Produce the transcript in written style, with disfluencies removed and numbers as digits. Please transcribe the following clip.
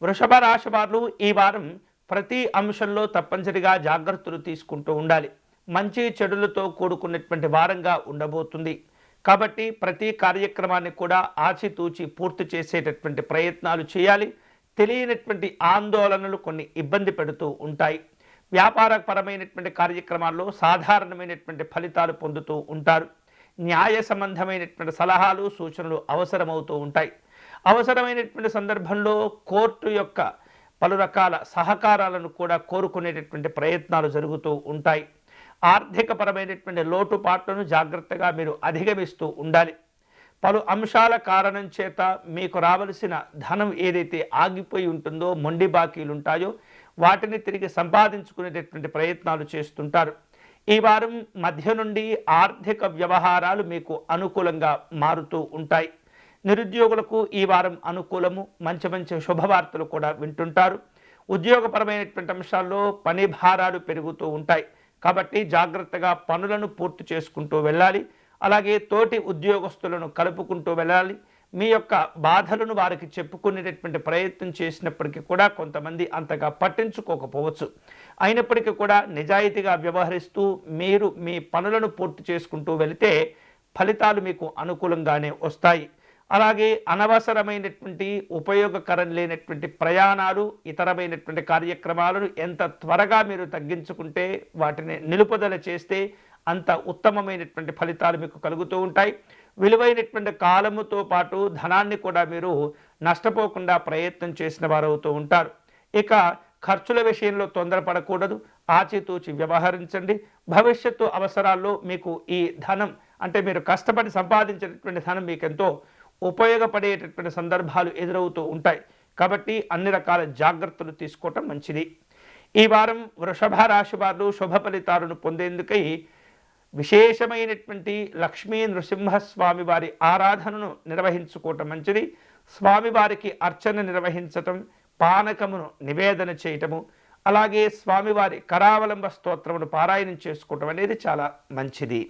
వృషభ రాశి వారు ఈ వారం ప్రతి అంశంలో తప్పనిసరిగా జాగ్రత్తలు తీసుకుంటూ ఉండాలి. మంచి చెడులతో కూడుకున్నటువంటి వారంగా ఉండబోతుంది. కాబట్టి ప్రతి కార్యక్రమాన్ని కూడా ఆచితూచి పూర్తి చేసేటటువంటి ప్రయత్నాలు చేయాలి. తెలియనటువంటి ఆందోళనలు కొన్ని ఇబ్బంది పెడుతూ ఉంటాయి. వ్యాపారపరమైనటువంటి కార్యక్రమాల్లో సాధారణమైనటువంటి ఫలితాలు పొందుతూ ఉంటారు. న్యాయ సంబంధమైనటువంటి సలహాలు సూచనలు అవసరమవుతూ ఉంటాయి. అవసరమైనటువంటి సందర్భంలో కోర్టు యొక్క పలు రకాల సహకారాలను కూడా కోరుకునేటటువంటి ప్రయత్నాలు జరుగుతూ ఉంటాయి. ఆర్థికపరమైనటువంటి లోటుపాట్లను జాగ్రత్తగా మీరు అధిగమిస్తూ ఉండాలి. పలు అంశాల కారణం చేత మీకు రావలసిన ధనం ఏదైతే ఆగిపోయి ఉంటుందో, మొండి బాకీలు ఉంటాయో వాటిని తిరిగి సంపాదించుకునేటటువంటి ప్రయత్నాలు చేస్తుంటారు. ఈ వారం మధ్య నుండి ఆర్థిక వ్యవహారాలు మీకు అనుకూలంగా మారుతూ ఉంటాయి. నిరుద్యోగులకు ఈ వారం అనుకూలము. మంచి మంచి శుభవార్తలు కూడా వింటుంటారు. ఉద్యోగపరమైనటువంటి అంశాల్లో పని భారాలు పెరుగుతూ ఉంటాయి. కాబట్టి జాగ్రత్తగా పనులను పూర్తి చేసుకుంటూ వెళ్ళాలి. అలాగే తోటి ఉద్యోగస్తులను కలుపుకుంటూ వెళ్ళాలి. మీ యొక్క బాధలను వారికి చెప్పుకునేటటువంటి ప్రయత్నం చేసినప్పటికీ కూడా కొంతమంది అంతగా పట్టించుకోకపోవచ్చు. అయినప్పటికీ కూడా నిజాయితీగా వ్యవహరిస్తూ మీరు మీ పనులను పూర్తి చేసుకుంటూ వెళితే ఫలితాలు మీకు అనుకూలంగానే వస్తాయి. అలాగే అనవసరమైనటువంటి ఉపయోగకరం లేనటువంటి ప్రయాణాలు, ఇతరమైనటువంటి కార్యక్రమాలను ఎంత త్వరగా మీరు తగ్గించుకుంటే, వాటిని నిలుపుదల చేస్తే అంత ఉత్తమమైనటువంటి ఫలితాలు మీకు కలుగుతూ ఉంటాయి. విలువైనటువంటి కాలముతో పాటు ధనాన్ని కూడా మీరు నష్టపోకుండా ప్రయత్నం చేసిన వారు అవుతూ ఉంటారు. ఇక ఖర్చుల విషయంలో తొందరపడకూడదు. ఆచితూచి వ్యవహరించండి. భవిష్యత్తు అవసరాల్లో మీకు ఈ ధనం అంటే మీరు కష్టపడి సంపాదించినటువంటి ధనం మీకు ఎంతో ఉపయోగపడేటటువంటి సందర్భాలు ఎదురవుతూ ఉంటాయి. కాబట్టి అన్ని రకాల జాగ్రత్తలు తీసుకోవటం మంచిది. ఈ వారం వృషభ రాశి వారు శుభ ఫలితాలను పొందేందుకై విశేషమైనటువంటి లక్ష్మీ నృసింహస్వామి వారి ఆరాధనను నిర్వహించుకోవటం మంచిది. స్వామివారికి అర్చన నిర్వహించటం, పానకమును నివేదన చేయటము, అలాగే స్వామివారి కరావలంబ స్తోత్రమును పారాయణం చేసుకోవటం అనేది చాలా మంచిది.